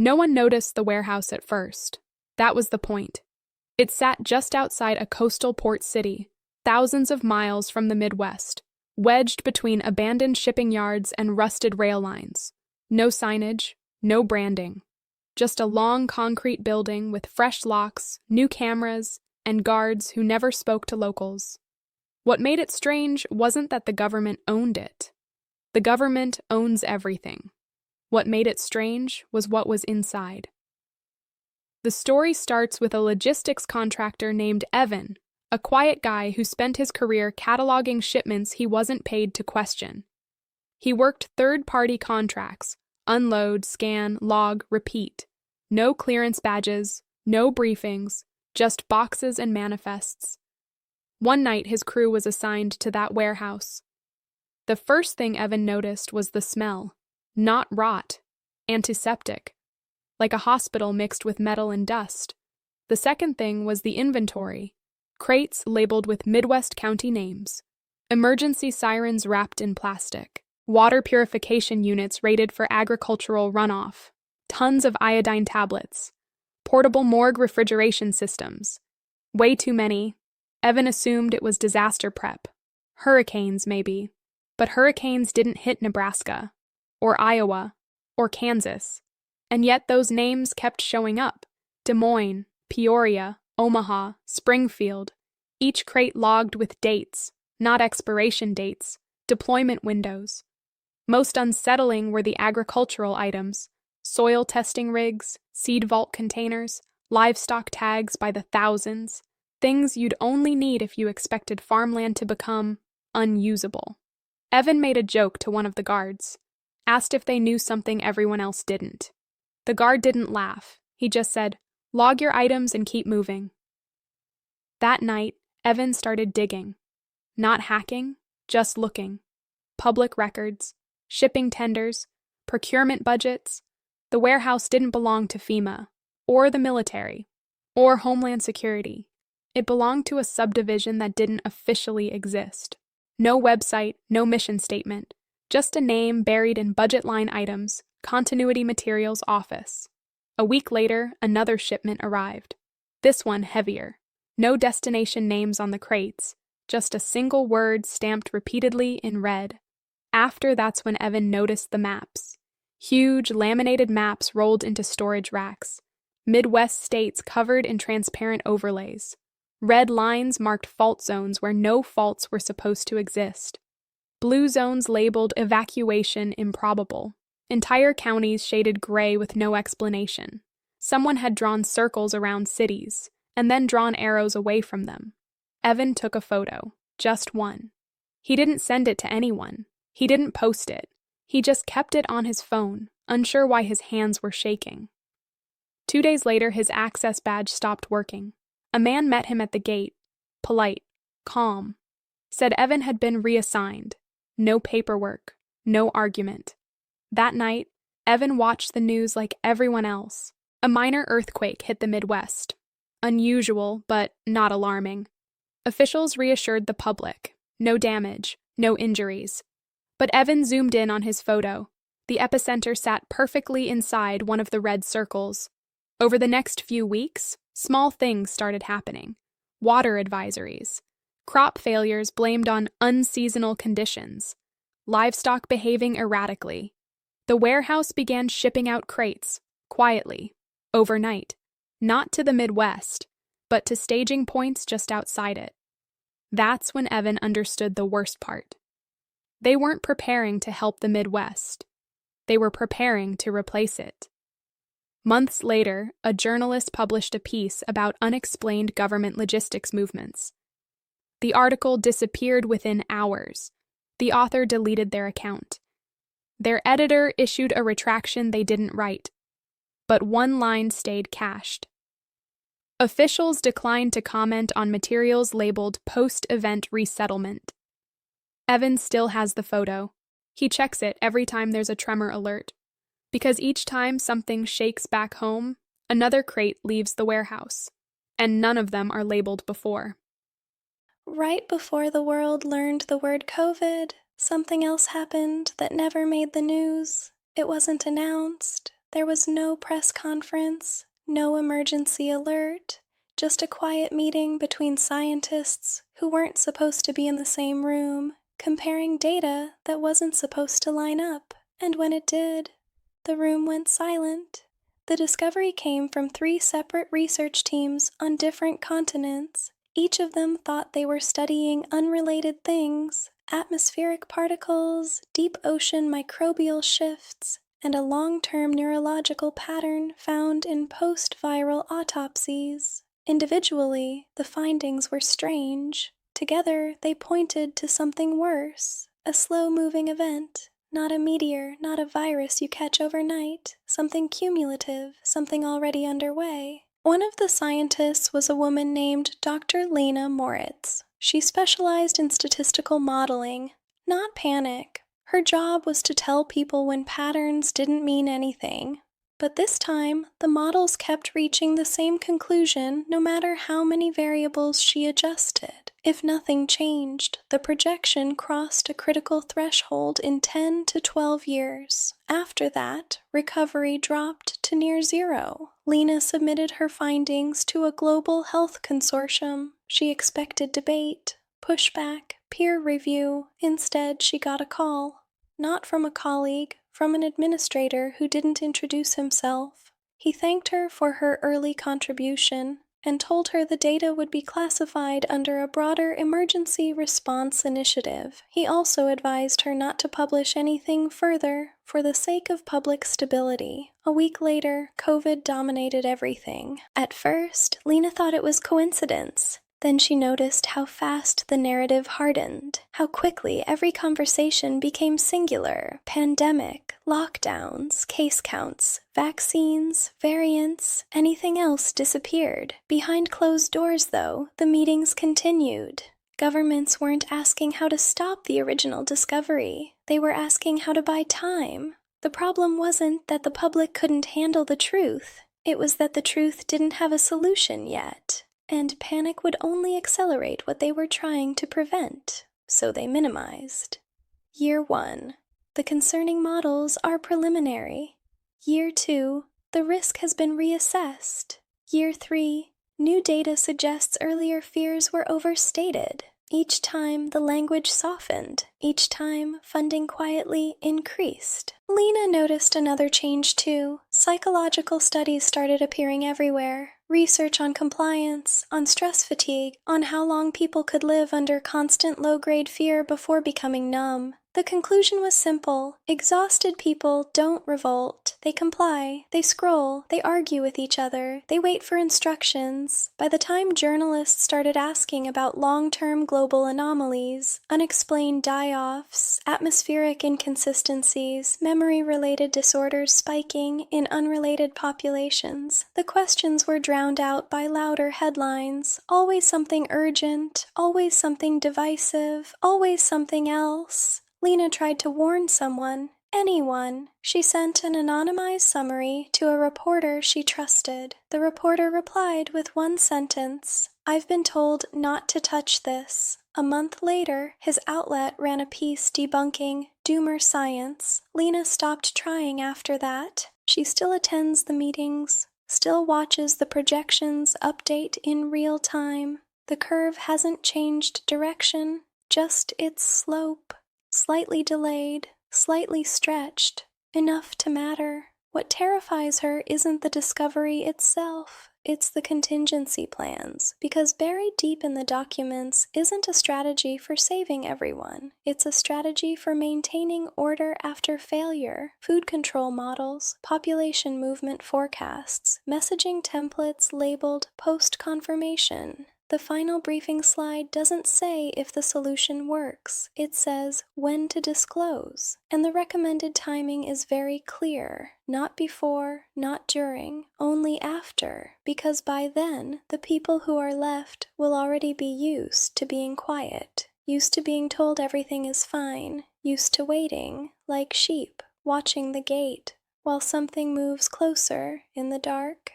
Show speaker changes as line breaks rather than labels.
No one noticed the warehouse at first. That was the point. It sat just outside a coastal port city, thousands of miles from the Midwest, wedged between abandoned shipping yards and rusted rail lines. No signage, no branding. Just a long concrete building with fresh locks, new cameras, and guards who never spoke to locals. What made it strange wasn't that the government owned it. The government owns everything. What made it strange was what was inside. The story starts with a logistics contractor named Evan, a quiet guy who spent his career cataloging shipments he wasn't paid to question. He worked third-party contracts, unload, scan, log, repeat. No clearance badges, no briefings, just boxes and manifests. One night his crew was assigned to that warehouse. The first thing Evan noticed was the smell. Not rot, antiseptic, like a hospital mixed with metal and dust. The second thing was the inventory. Crates labeled with Midwest county names. Emergency sirens wrapped in plastic. Water purification units rated for agricultural runoff. Tons of iodine tablets. Portable morgue refrigeration systems. Way too many. Evan assumed it was disaster prep. Hurricanes, maybe. But hurricanes didn't hit Nebraska, or Iowa, or Kansas. And yet those names kept showing up. Des Moines, Peoria, Omaha, Springfield. Each crate logged with dates, not expiration dates, deployment windows. Most unsettling were the agricultural items. Soil testing rigs, seed vault containers, livestock tags by the thousands. Things you'd only need if you expected farmland to become unusable. Evan made a joke to one of the guards. Asked if they knew something everyone else didn't. The guard didn't laugh. He just said, "Log your items and keep moving." That night, Evan started digging. Not hacking, just looking. Public records, shipping tenders, procurement budgets. The warehouse didn't belong to FEMA, or the military, or Homeland Security. It belonged to a subdivision that didn't officially exist. No website, no mission statement. Just a name buried in budget line items, continuity materials office. A week later, another shipment arrived. This one heavier. No destination names on the crates, just a single word stamped repeatedly in red. After that's when Evan noticed the maps. Huge laminated maps rolled into storage racks. Midwest states covered in transparent overlays. Red lines marked fault zones where no faults were supposed to exist. Blue zones labeled evacuation improbable. Entire counties shaded gray with no explanation. Someone had drawn circles around cities, and then drawn arrows away from them. Evan took a photo, just one. He didn't send it to anyone. He didn't post it. He just kept it on his phone, unsure why his hands were shaking. 2 days later, his access badge stopped working. A man met him at the gate, polite, calm. Said Evan had been reassigned. No paperwork, no argument. That night, Evan watched the news like everyone else. A minor earthquake hit the Midwest. Unusual, but not alarming. Officials reassured the public. No damage, no injuries. But Evan zoomed in on his photo. The epicenter sat perfectly inside one of the red circles. Over the next few weeks, small things started happening. Water advisories. Crop failures blamed on unseasonal conditions. Livestock behaving erratically. The warehouse began shipping out crates, quietly, overnight. Not to the Midwest, but to staging points just outside it. That's when Evan understood the worst part. They weren't preparing to help the Midwest. They were preparing to replace it. Months later, a journalist published a piece about unexplained government logistics movements. The article disappeared within hours. The author deleted their account. Their editor issued a retraction they didn't write, but one line stayed cached. Officials declined to comment on materials labeled post-event resettlement. Evan still has the photo. He checks it every time there's a tremor alert. Because each time something shakes back home, another crate leaves the warehouse. And none of them are labeled before.
Right before the world learned the word COVID, something else happened that never made the news. It wasn't announced. There was no press conference, no emergency alert, just a quiet meeting between scientists who weren't supposed to be in the same room, comparing data that wasn't supposed to line up. And when it did, the room went silent. The discovery came from 3 separate research teams on different continents. Each of them thought they were studying unrelated things: atmospheric particles, deep ocean microbial shifts, and a long-term neurological pattern found in post-viral autopsies. Individually, the findings were strange. Together, they pointed to something worse: a slow-moving event. Not a meteor, not a virus you catch overnight. Something cumulative, something already underway. One of the scientists was a woman named Dr. Lena Moritz. She specialized in statistical modeling, not panic. Her job was to tell people when patterns didn't mean anything. But this time, the models kept reaching the same conclusion no matter how many variables she adjusted. If nothing changed, the projection crossed a critical threshold in 10 to 12 years. After that, recovery dropped to near zero. Lena submitted her findings to a global health consortium. She expected debate, pushback, peer review. Instead, she got a call. Not from a colleague, from an administrator who didn't introduce himself. He thanked her for her early contribution and told her the data would be classified under a broader emergency response initiative. He also advised her not to publish anything further for the sake of public stability. A week later, COVID dominated everything. At first, Lena thought it was coincidence. Then she noticed how fast the narrative hardened, how quickly every conversation became singular: pandemic, lockdowns, case counts, vaccines, variants, anything else disappeared. Behind closed doors, though, the meetings continued. Governments weren't asking how to stop the original discovery. They were asking how to buy time. The problem wasn't that the public couldn't handle the truth. It was that the truth didn't have a solution yet. And panic would only accelerate what they were trying to prevent, so they minimized. Year 1. The concerning models are preliminary. Year 2. The risk has been reassessed. Year 3. New data suggests earlier fears were overstated. Each time, the language softened. Each time, funding quietly increased. Lena noticed another change too. Psychological studies started appearing everywhere. Research on compliance, on stress fatigue, on how long people could live under constant low-grade fear before becoming numb. The conclusion was simple: exhausted people don't revolt. They comply, they scroll, they argue with each other, they wait for instructions. By the time journalists started asking about long-term global anomalies, unexplained die-offs, atmospheric inconsistencies, memory-related disorders spiking in unrelated populations, the questions were drowned out by louder headlines: always something urgent, always something divisive, always something else. Lena tried to warn someone, anyone. She sent an anonymized summary to a reporter she trusted. The reporter replied with one sentence: "I've been told not to touch this." A month later, his outlet ran a piece debunking doomer science. Lena stopped trying after that. She still attends the meetings, still watches the projections update in real time. The curve hasn't changed direction, just its slope. Slightly delayed, slightly stretched, enough to matter. What terrifies her isn't the discovery itself, it's the contingency plans, because buried deep in the documents isn't a strategy for saving everyone. It's a strategy for maintaining order after failure. Food control models, population movement forecasts, messaging templates labeled post-confirmation. The final briefing slide doesn't say if the solution works. It says when to disclose. And the recommended timing is very clear. Not before, not during, only after. Because by then, the people who are left will already be used to being quiet. Used to being told everything is fine. Used to waiting, like sheep, watching the gate, while something moves closer in the dark.